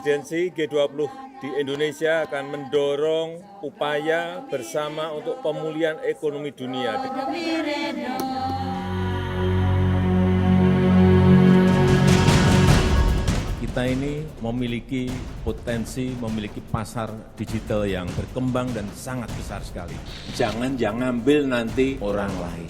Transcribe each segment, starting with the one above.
presidensi G20 di Indonesia akan mendorong upaya bersama untuk pemulihan ekonomi dunia. Kita ini memiliki potensi, memiliki pasar digital yang berkembang dan sangat besar sekali. Jangan ambil nanti orang lain.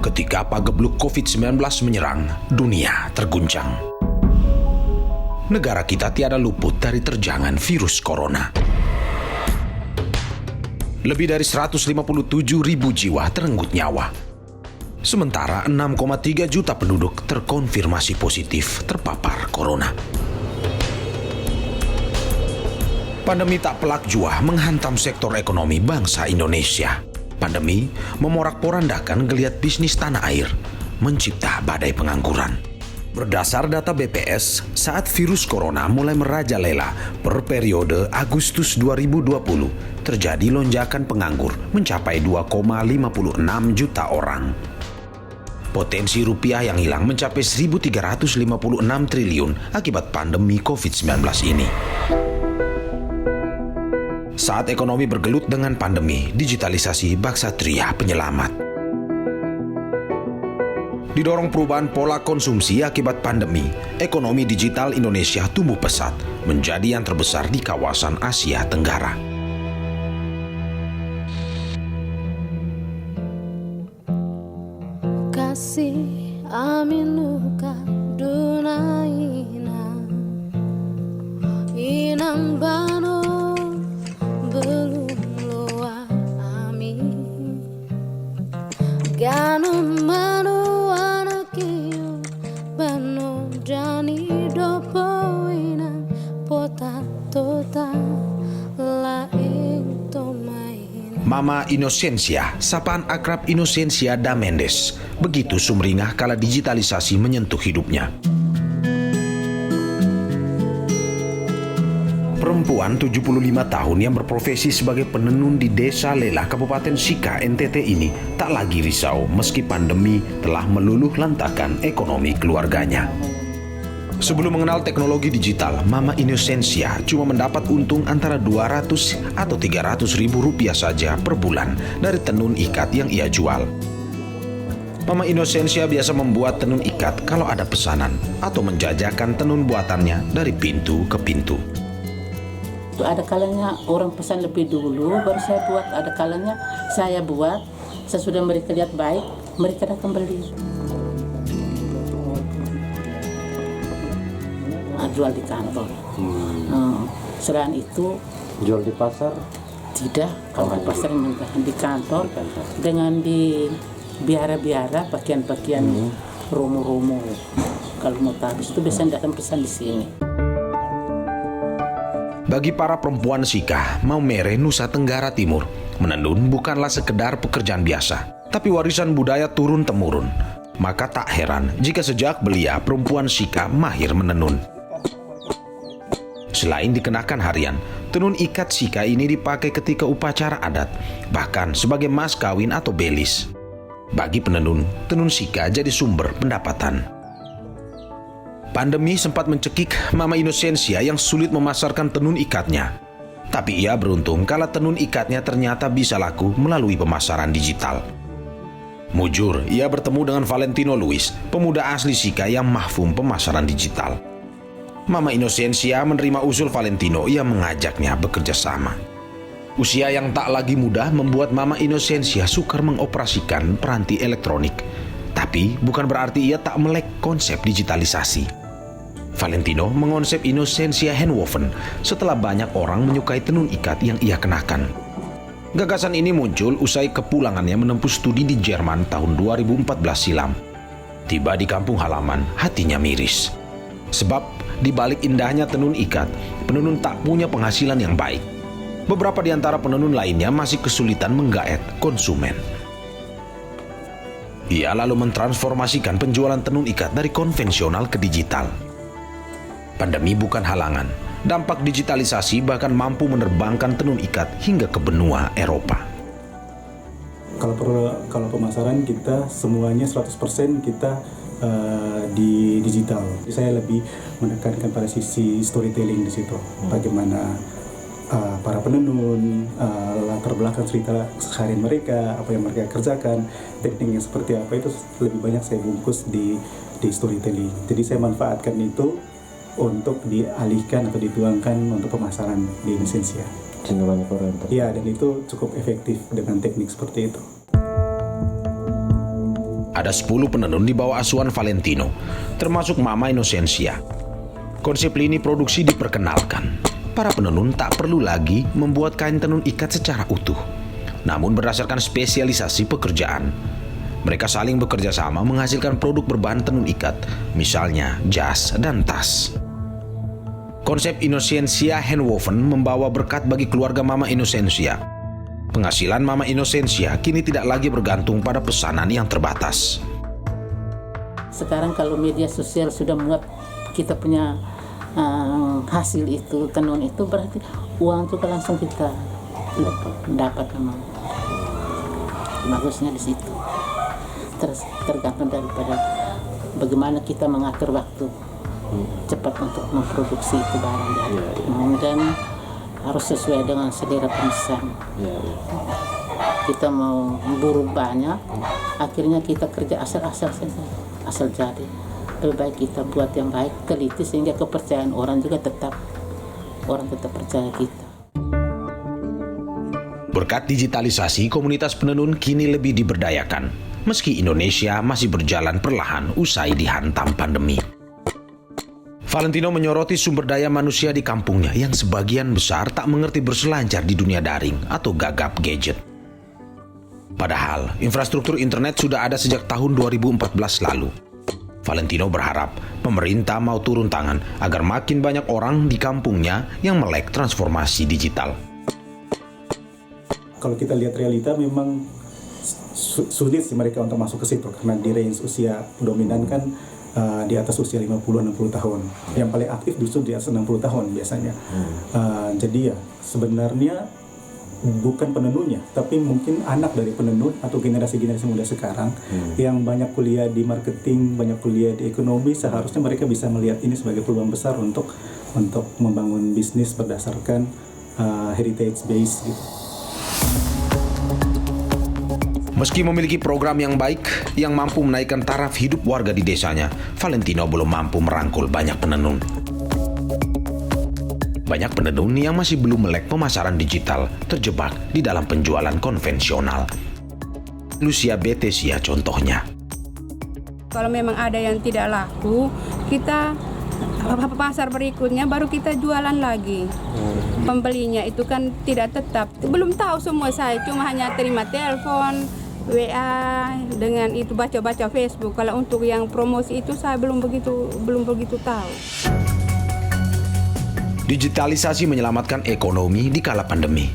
Ketika pagebluk COVID-19 menyerang, dunia terguncang. Negara kita tiada luput dari terjangan virus corona. Lebih dari 157.000 jiwa terenggut nyawa. Sementara 6,3 juta penduduk terkonfirmasi positif terpapar corona. Pandemi tak pelak jua menghantam sektor ekonomi bangsa Indonesia. Pandemi memorak-porandakan geliat bisnis tanah air, mencipta badai pengangguran. Berdasar data BPS, saat virus corona mulai merajalela per periode Agustus 2020, terjadi lonjakan penganggur mencapai 2,56 juta orang. Potensi rupiah yang hilang mencapai 1.356 triliun akibat pandemi COVID-19 ini. Saat ekonomi bergelut dengan pandemi, digitalisasi bak satria penyelamat. Didorong perubahan pola konsumsi akibat pandemi, ekonomi digital Indonesia tumbuh pesat, menjadi yang terbesar di kawasan Asia Tenggara. Kasih aminuka dunaina inang bano belum luar amin ganum manu anakiu bano jani dopo inang pota tota laing tomain. Mama Inosensia, sapaan akrab Inosensia da Mendes, begitu sumringah kala digitalisasi menyentuh hidupnya. Perempuan 75 tahun yang berprofesi sebagai penenun di Desa Lela, Kabupaten Sika, NTT ini tak lagi risau meski pandemi telah meluluh lantakan ekonomi keluarganya. Sebelum mengenal teknologi digital, Mama Inosensia cuma mendapat untung antara 200 atau 300 ribu rupiah saja per bulan dari tenun ikat yang ia jual. Mama Inosensia biasa membuat tenun ikat kalau ada pesanan atau menjajakan tenun buatannya dari pintu ke pintu. Ada kalanya orang pesan lebih dulu baru saya buat, ada kalanya saya buat, sesudah mereka lihat baik, mereka datang beli. Jual di kantor. Selain itu jual di pasar? Tidak, kalau di pasar di kantor, dengan di biara-biara pakaian-pakaian romo-romo. Kalau mau habis itu biasanya datang pesan di sini. Bagi para perempuan Sika, Maumere, Nusa Tenggara Timur, menenun bukanlah sekedar pekerjaan biasa, tapi warisan budaya turun-temurun. Maka tak heran jika sejak belia perempuan Sika mahir menenun. Selain dikenakan harian, tenun ikat Sika ini dipakai ketika upacara adat, bahkan sebagai mas kawin atau belis. Bagi penenun, tenun Sika jadi sumber pendapatan. Pandemi sempat mencekik Mama Inosensia yang sulit memasarkan tenun ikatnya. Tapi ia beruntung kala tenun ikatnya ternyata bisa laku melalui pemasaran digital. Mujur, ia bertemu dengan Valentino Luis, pemuda asli Sika yang mahfum pemasaran digital. Mama Inosensia menerima usul Valentino yang mengajaknya bekerja sama. Usia yang tak lagi muda membuat Mama Inosensia sukar mengoperasikan peranti elektronik. Tapi bukan berarti ia tak melek konsep digitalisasi. Valentino mengonsep Inosensia handwoven setelah banyak orang menyukai tenun ikat yang ia kenakan. Gagasan ini muncul usai kepulangannya menempuh studi di Jerman tahun 2014 silam. Tiba di kampung halaman, hatinya miris. Sebab di balik indahnya tenun ikat, penenun tak punya penghasilan yang baik. Beberapa di antara penenun lainnya masih kesulitan menggaet konsumen. Ia lalu mentransformasikan penjualan tenun ikat dari konvensional ke digital. Pandemi bukan halangan. Dampak digitalisasi bahkan mampu menerbangkan tenun ikat hingga ke benua Eropa. Kalau pemasaran kita semuanya 100% kita di digital. Saya lebih menekankan pada sisi storytelling di situ. Bagaimana para penenun, latar belakang cerita seharian mereka, apa yang mereka kerjakan, tekniknya seperti apa, itu lebih banyak saya bungkus di storytelling. Jadi saya manfaatkan itu untuk dialihkan atau dituangkan untuk pemasaran di Indonesia. Ya, dan itu cukup efektif dengan teknik seperti itu. Ada 10 penenun di bawah asuhan Valentino, termasuk Mama Inocencia. Konsep lini produksi diperkenalkan. Para penenun tak perlu lagi membuat kain tenun ikat secara utuh, namun berdasarkan spesialisasi pekerjaan. Mereka saling bekerja sama menghasilkan produk berbahan tenun ikat, misalnya jas dan tas. Konsep Inocencia Handwoven membawa berkat bagi keluarga Mama Inocencia. Penghasilan Mama Inocencia kini tidak lagi bergantung pada pesanan yang terbatas. Sekarang kalau media sosial sudah membuat kita punya hasil itu, tenun itu, berarti uang itu langsung kita dapat memang. Bagusnya di situ. Terus tergantung daripada bagaimana kita mengatur waktu cepat untuk memproduksi itu barang dan harus sesuai dengan selera pemesan. Kita mau buru banyak, akhirnya kita kerja asal-asal saja, asal jadi. Lebih baik kita buat yang baik, teliti, sehingga kepercayaan orang tetap percaya kita. Berkat digitalisasi, komunitas penenun kini lebih diberdayakan, meski Indonesia masih berjalan perlahan usai dihantam pandemi. Valentino menyoroti sumber daya manusia di kampungnya yang sebagian besar tak mengerti berselancar di dunia daring atau gagap gadget. Padahal, infrastruktur internet sudah ada sejak tahun 2014 lalu. Valentino berharap pemerintah mau turun tangan agar makin banyak orang di kampungnya yang melek transformasi digital. Kalau kita lihat realita memang sulit sih mereka untuk masuk ke situ, karena di range usia dominan kan di atas usia 50-60 tahun. Yang paling aktif justru di atas 60 tahun biasanya. Jadi ya sebenarnya bukan penenunnya, tapi mungkin anak dari penenun atau generasi-generasi muda sekarang yang banyak kuliah di marketing, banyak kuliah di ekonomi, seharusnya mereka bisa melihat ini sebagai peluang besar untuk membangun bisnis berdasarkan heritage base gitu. Meski memiliki program yang baik yang mampu menaikkan taraf hidup warga di desanya, Valentino belum mampu merangkul banyak penenun. Banyak penenun yang masih belum melek pemasaran digital terjebak di dalam penjualan konvensional. Lucia Betesia contohnya. Kalau memang ada yang tidak laku, kita pasar berikutnya baru kita jualan lagi. Pembelinya itu kan tidak tetap. Belum tahu semua, saya cuma hanya terima telepon, WA, dengan itu baca-baca Facebook. Kalau untuk yang promosi itu saya belum begitu tahu. Digitalisasi menyelamatkan ekonomi di kala pandemi.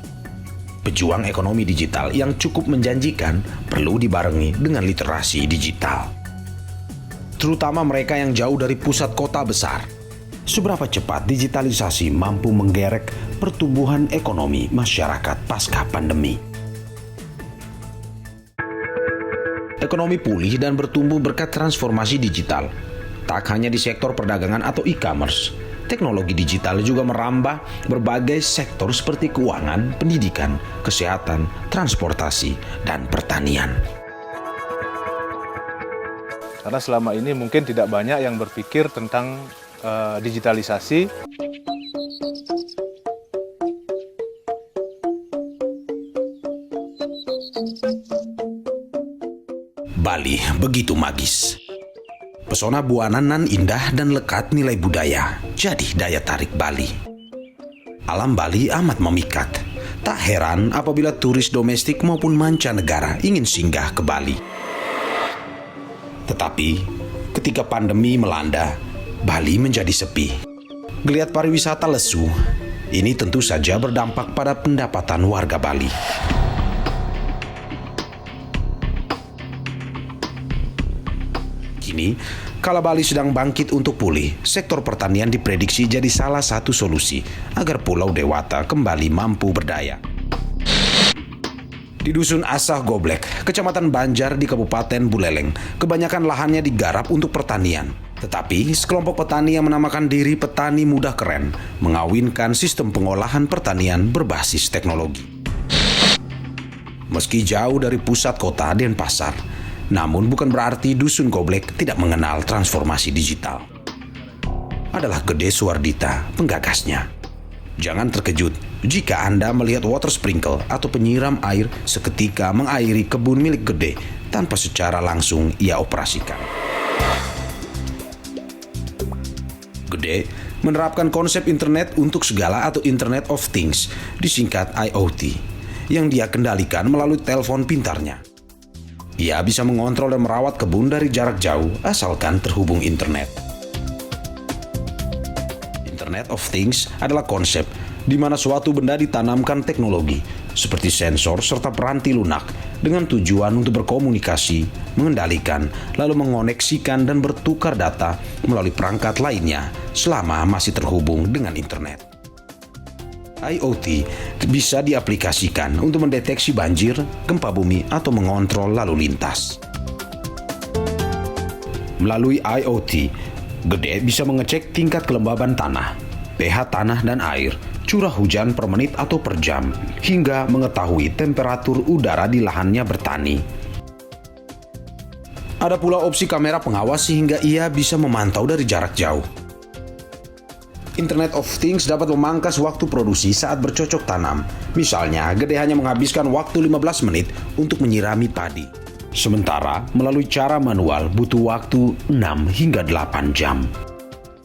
Pejuang ekonomi digital yang cukup menjanjikan perlu dibarengi dengan literasi digital. Terutama mereka yang jauh dari pusat kota besar. Seberapa cepat digitalisasi mampu menggerek pertumbuhan ekonomi masyarakat pasca pandemi? Ekonomi pulih dan bertumbuh berkat transformasi digital. Tak hanya di sektor perdagangan atau e-commerce, teknologi digital juga merambah berbagai sektor seperti keuangan, pendidikan, kesehatan, transportasi, dan pertanian. Karena selama ini mungkin tidak banyak yang berpikir tentang digitalisasi. Bali begitu magis. Pesona buana nan indah dan lekat nilai budaya jadi daya tarik Bali. Alam Bali amat memikat. Tak heran apabila turis domestik maupun mancanegara ingin singgah ke Bali. Tetapi Ketika pandemi melanda, Bali menjadi sepi. Geliat pariwisata lesu. Ini tentu saja berdampak pada pendapatan warga Bali. Kini, kala Bali sedang bangkit untuk pulih, sektor pertanian diprediksi jadi salah satu solusi agar Pulau Dewata kembali mampu berdaya. Di Dusun Asah Goblek, Kecamatan Banjar di Kabupaten Buleleng, kebanyakan lahannya digarap untuk pertanian. Tetapi, sekelompok petani yang menamakan diri petani muda keren, mengawinkan sistem pengolahan pertanian berbasis teknologi. Meski jauh dari pusat kota Denpasar, namun bukan berarti Dusun Goblek tidak mengenal transformasi digital. Adalah Gede Suwardita, penggagasnya. Jangan terkejut jika Anda melihat water sprinkle atau penyiram air seketika mengairi kebun milik Gede tanpa secara langsung ia operasikan. Gede menerapkan konsep internet untuk segala atau Internet of Things, disingkat IoT, yang dia kendalikan melalui telepon pintarnya. Ia bisa mengontrol dan merawat kebun dari jarak jauh asalkan terhubung internet. Internet of Things adalah konsep di mana suatu benda ditanamkan teknologi seperti sensor serta peranti lunak dengan tujuan untuk berkomunikasi, mengendalikan, lalu mengoneksikan dan bertukar data melalui perangkat lainnya selama masih terhubung dengan internet. IoT bisa diaplikasikan untuk mendeteksi banjir, gempa bumi, atau mengontrol lalu lintas. Melalui IoT, Gede bisa mengecek tingkat kelembaban tanah, pH tanah dan air, curah hujan per menit atau per jam, hingga mengetahui temperatur udara di lahannya bertani. Ada pula opsi kamera pengawas sehingga ia bisa memantau dari jarak jauh. Internet of Things dapat memangkas waktu produksi saat bercocok tanam. Misalnya, Gede hanya menghabiskan waktu 15 menit untuk menyirami padi. Sementara, melalui cara manual butuh waktu 6 hingga 8 jam.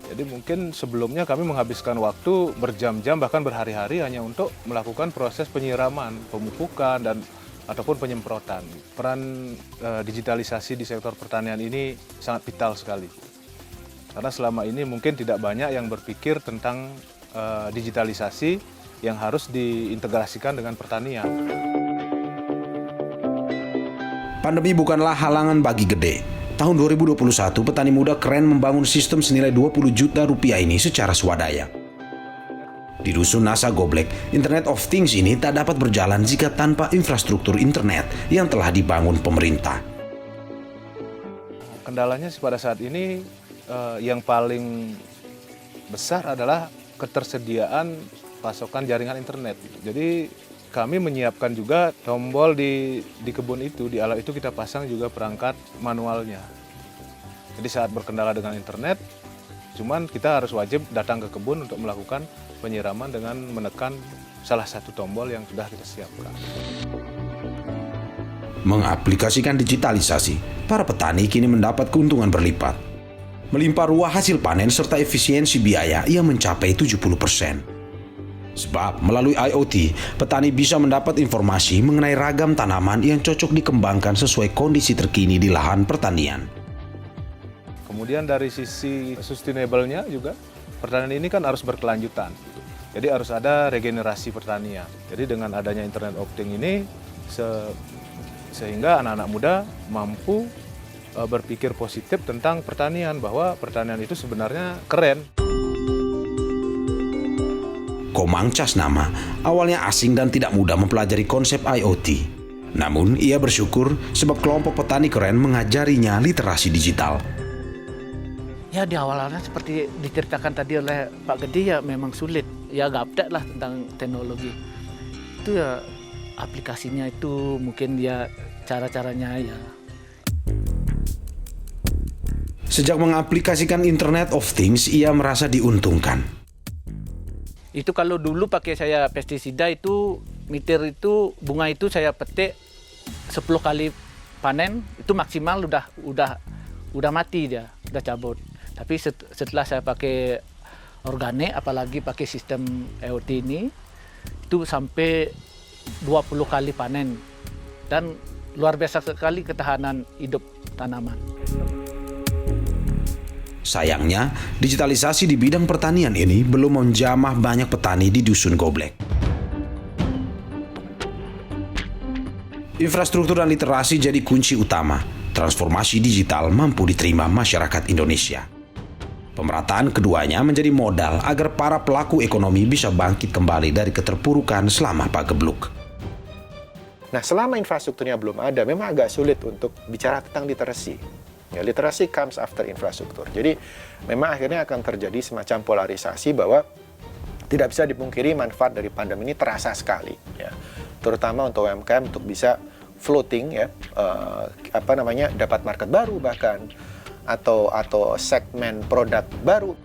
Jadi mungkin sebelumnya kami menghabiskan waktu berjam-jam bahkan berhari-hari hanya untuk melakukan proses penyiraman, pemupukan, dan ataupun penyemprotan. Peran digitalisasi di sektor pertanian ini sangat vital sekali. Karena selama ini mungkin tidak banyak yang berpikir tentang digitalisasi yang harus diintegrasikan dengan pertanian. Pandemi bukanlah halangan bagi Gede. Tahun 2021, petani muda keren membangun sistem senilai 20 juta rupiah ini secara swadaya. Di Dusun Asah Goblek, Internet of Things ini tak dapat berjalan jika tanpa infrastruktur internet yang telah dibangun pemerintah. Kendalanya pada saat ini yang paling besar adalah ketersediaan pasokan jaringan internet. Jadi kami menyiapkan juga tombol di kebun itu, di alat itu kita pasang juga perangkat manualnya. Jadi saat berkendala dengan internet, cuman kita harus wajib datang ke kebun untuk melakukan penyiraman dengan menekan salah satu tombol yang sudah kita siapkan. Mengaplikasikan digitalisasi, para petani kini mendapat keuntungan berlipat. Melimpah ruah hasil panen serta efisiensi biaya yang mencapai 70%. Sebab melalui IoT, petani bisa mendapat informasi mengenai ragam tanaman yang cocok dikembangkan sesuai kondisi terkini di lahan pertanian. Kemudian dari sisi sustainable-nya juga, pertanian ini kan harus berkelanjutan. Jadi harus ada regenerasi pertanian. Jadi dengan adanya Internet of Things ini, sehingga anak-anak muda mampu berpikir positif tentang pertanian, bahwa pertanian itu sebenarnya keren. Komang Casnama awalnya asing dan tidak mudah mempelajari konsep IoT. Namun ia bersyukur sebab kelompok petani keren mengajarinya literasi digital. Ya di awalnya seperti diceritakan tadi oleh Pak Gede ya memang sulit. Ya gaptek lah tentang teknologi. Itu ya aplikasinya itu mungkin dia cara-caranya ya. Sejak mengaplikasikan Internet of Things, ia merasa diuntungkan. Itu kalau dulu pakai saya pestisida itu mitir itu bunga itu saya petik 10 kali panen itu maksimal udah mati dia, udah cabut. Tapi setelah saya pakai organik apalagi pakai sistem IoT ini itu sampai 20 kali panen dan luar biasa sekali ketahanan hidup tanaman. Sayangnya, digitalisasi di bidang pertanian ini belum menjamah banyak petani di Dusun Goblek. Infrastruktur dan literasi jadi kunci utama. Transformasi digital mampu diterima masyarakat Indonesia. Pemerataan keduanya menjadi modal agar para pelaku ekonomi bisa bangkit kembali dari keterpurukan selama pagebluk. Nah, selama infrastrukturnya belum ada, memang agak sulit untuk bicara tentang literasi. Ya, literasi comes after infrastruktur. Jadi, memang akhirnya akan terjadi semacam polarisasi bahwa tidak bisa dipungkiri manfaat dari pandemi ini terasa sekali. Ya. Terutama untuk UMKM untuk bisa floating, ya, dapat market baru bahkan, atau segmen produk baru.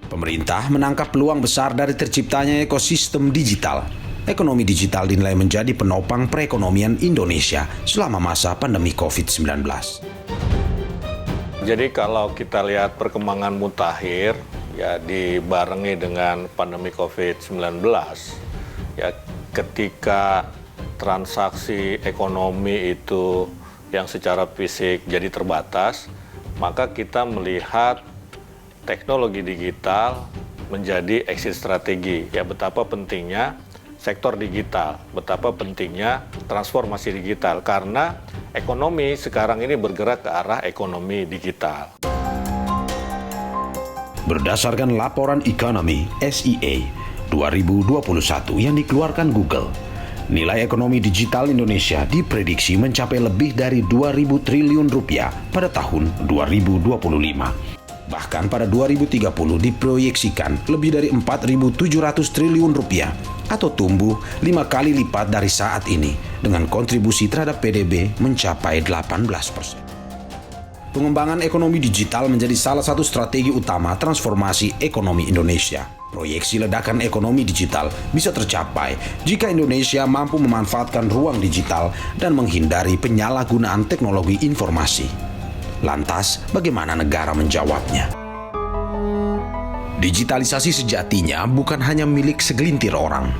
Pemerintah menangkap peluang besar dari terciptanya ekosistem digital. Ekonomi digital dinilai menjadi penopang perekonomian Indonesia selama masa pandemi COVID-19. Jadi kalau kita lihat perkembangan mutakhir, ya dibarengi dengan pandemi COVID-19, ya ketika transaksi ekonomi itu yang secara fisik jadi terbatas, maka kita melihat teknologi digital menjadi exit strategi. Ya betapa pentingnya sektor digital, betapa pentingnya transformasi digital, karena ekonomi sekarang ini bergerak ke arah ekonomi digital. Berdasarkan laporan ekonomi SEA 2021 yang dikeluarkan Google, nilai ekonomi digital Indonesia diprediksi mencapai lebih dari 2.000 triliun rupiah pada tahun 2025. Bahkan pada 2030 diproyeksikan lebih dari 4.700 triliun rupiah atau tumbuh 5 kali lipat dari saat ini dengan kontribusi terhadap PDB mencapai 18%. Pengembangan ekonomi digital menjadi salah satu strategi utama transformasi ekonomi Indonesia. Proyeksi ledakan ekonomi digital bisa tercapai jika Indonesia mampu memanfaatkan ruang digital dan menghindari penyalahgunaan teknologi informasi. Lantas, bagaimana negara menjawabnya? Digitalisasi sejatinya bukan hanya milik segelintir orang.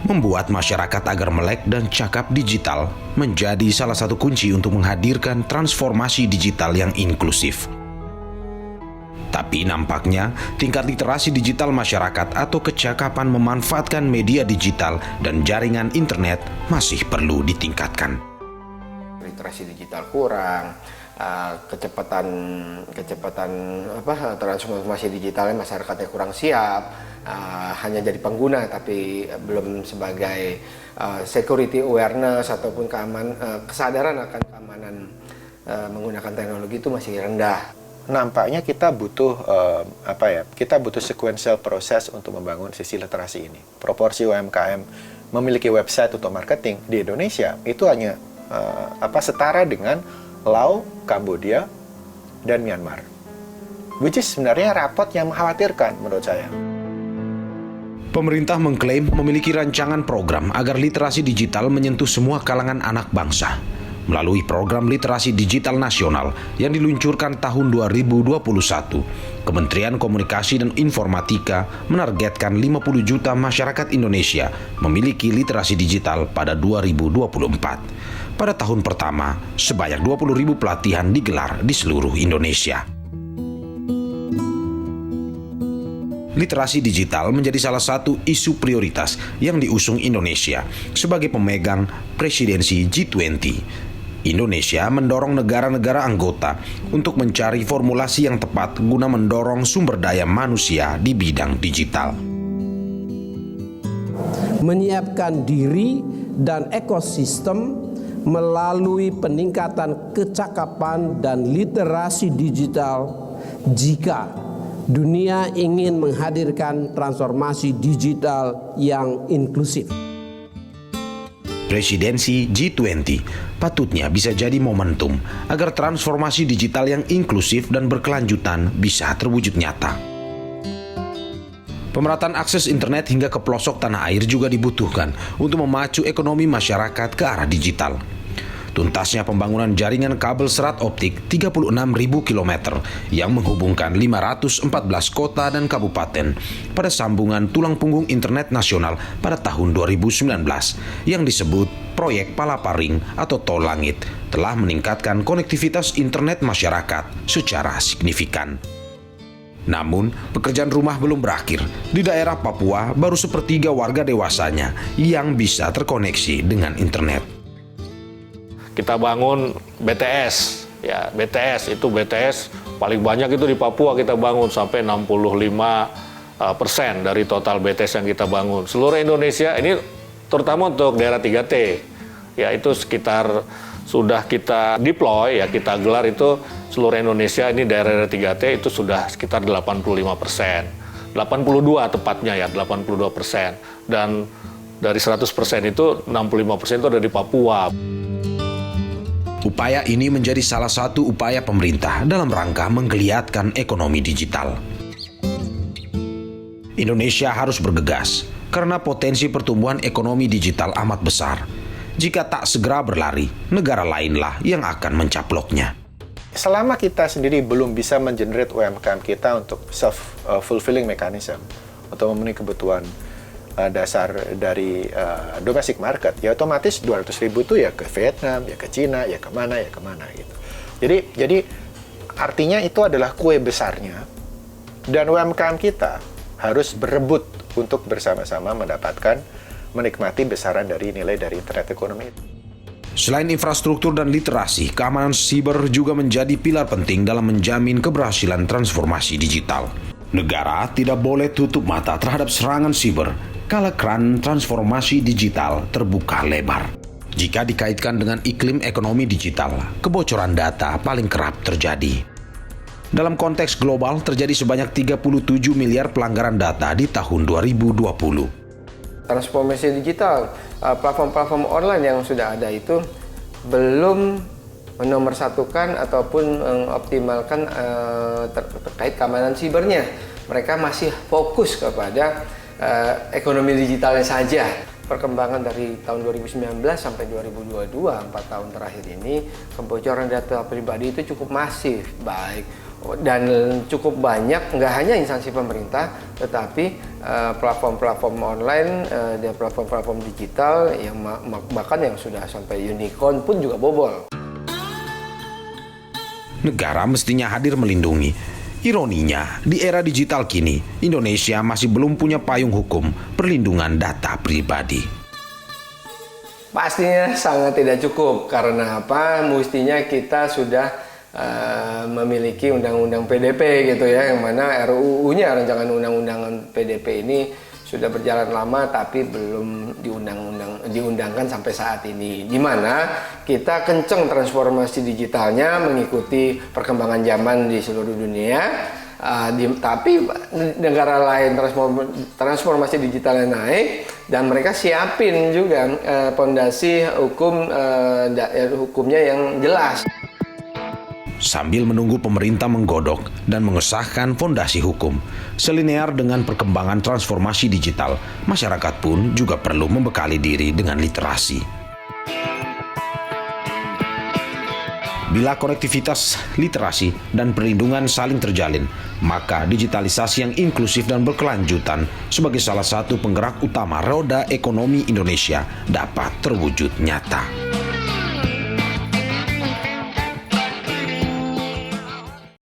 Membuat masyarakat agar melek dan cakap digital menjadi salah satu kunci untuk menghadirkan transformasi digital yang inklusif. Tapi nampaknya tingkat literasi digital masyarakat atau kecakapan memanfaatkan media digital dan jaringan internet masih perlu ditingkatkan. Literasi digital kurang, kecepatan transformasi digitalnya masyarakatnya kurang siap, hanya jadi pengguna tapi belum sebagai security awareness ataupun kesadaran akan keamanan menggunakan teknologi itu masih rendah. Nampaknya kita butuh kita butuh sequential proses untuk membangun sisi literasi ini. Proporsi UMKM memiliki website untuk marketing di Indonesia itu hanya setara dengan Laos, Kambodia, dan Myanmar. Which is sebenarnya rapot yang mengkhawatirkan menurut saya. Pemerintah mengklaim memiliki rancangan program agar literasi digital menyentuh semua kalangan anak bangsa. Melalui program literasi digital nasional yang diluncurkan tahun 2021, Kementerian Komunikasi dan Informatika menargetkan 50 juta masyarakat Indonesia memiliki literasi digital pada 2024. Pada tahun pertama, sebanyak 20.000 pelatihan digelar di seluruh Indonesia. Literasi digital menjadi salah satu isu prioritas yang diusung Indonesia sebagai pemegang presidensi G20. Indonesia mendorong negara-negara anggota untuk mencari formulasi yang tepat guna mendorong sumber daya manusia di bidang digital. Menyiapkan diri dan ekosistem melalui peningkatan kecakapan dan literasi digital jika dunia ingin menghadirkan transformasi digital yang inklusif. Presidensi G20 patutnya bisa jadi momentum agar transformasi digital yang inklusif dan berkelanjutan bisa terwujud nyata. Pemerataan akses internet hingga ke pelosok tanah air juga dibutuhkan untuk memacu ekonomi masyarakat ke arah digital. tuntasnya pembangunan jaringan kabel serat optik 36.000 km yang menghubungkan 514 kota dan kabupaten pada sambungan tulang punggung internet nasional pada tahun 2019 yang disebut Proyek Palaparing atau Tol Langit telah meningkatkan konektivitas internet masyarakat secara signifikan. Namun, pekerjaan rumah belum berakhir. Di daerah Papua, baru sepertiga warga dewasanya yang bisa terkoneksi dengan internet. Kita bangun BTS, ya BTS paling banyak itu di Papua kita bangun sampai 65% dari total BTS yang kita bangun. Seluruh Indonesia ini terutama untuk daerah 3T, ya itu sekitar sudah kita deploy, ya kita gelar itu seluruh Indonesia ini daerah 3T itu sudah sekitar 85%, 82 tepatnya ya 82%, dan dari 100% itu 65% itu ada di Papua. Upaya ini menjadi salah satu upaya pemerintah dalam rangka menggeliatkan ekonomi digital. Indonesia harus bergegas karena potensi pertumbuhan ekonomi digital amat besar. Jika tak segera berlari, negara lainlah yang akan mencaploknya. Selama kita sendiri belum bisa mengenerate UMKM kita untuk self-fulfilling mechanism, untuk memenuhi kebutuhan dasar dari domestic market, ya otomatis 200.000 itu ya ke Vietnam, ya ke Cina, ya kemana gitu. Jadi artinya itu adalah kue besarnya, dan UMKM kita harus berebut untuk bersama-sama menikmati besaran dari nilai dari internet ekonomi itu. Selain infrastruktur dan literasi, keamanan siber juga menjadi pilar penting dalam menjamin keberhasilan transformasi digital. Negara tidak boleh tutup mata terhadap serangan siber kala keran transformasi digital terbuka lebar. Jika dikaitkan dengan iklim ekonomi digital, kebocoran data paling kerap terjadi. Dalam konteks global, terjadi sebanyak 37 miliar pelanggaran data di tahun 2020. Transformasi digital, platform-platform online yang sudah ada itu belum menomorsatukan ataupun mengoptimalkan terkait keamanan sibernya. Mereka masih fokus kepada ekonomi digitalnya saja. Perkembangan dari tahun 2019 sampai 2022, 4 tahun terakhir ini, kebocoran data pribadi itu cukup masif, baik dan cukup banyak, nggak hanya instansi pemerintah, tetapi platform-platform online dan platform-platform digital yang bahkan yang sudah sampai unicorn pun juga bobol. Negara mestinya hadir melindungi. Ironinya, di era digital kini, Indonesia masih belum punya payung hukum perlindungan data pribadi. Pastinya sangat tidak cukup, karena apa? Mestinya kita sudah memiliki undang-undang PDP gitu ya, yang mana RUU-nya, rancangan undang-undangan PDP ini sudah berjalan lama tapi belum diundangkan sampai saat ini, di mana kita kenceng transformasi digitalnya mengikuti perkembangan zaman di seluruh dunia, tapi negara lain transformasi digitalnya naik dan mereka siapin juga fondasi hukumnya yang jelas. Sambil menunggu pemerintah menggodok dan mengesahkan fondasi hukum, selinear dengan perkembangan transformasi digital, masyarakat pun juga perlu membekali diri dengan literasi. Bila konektivitas, literasi, dan perlindungan saling terjalin, maka digitalisasi yang inklusif dan berkelanjutan sebagai salah satu penggerak utama roda ekonomi Indonesia dapat terwujud nyata.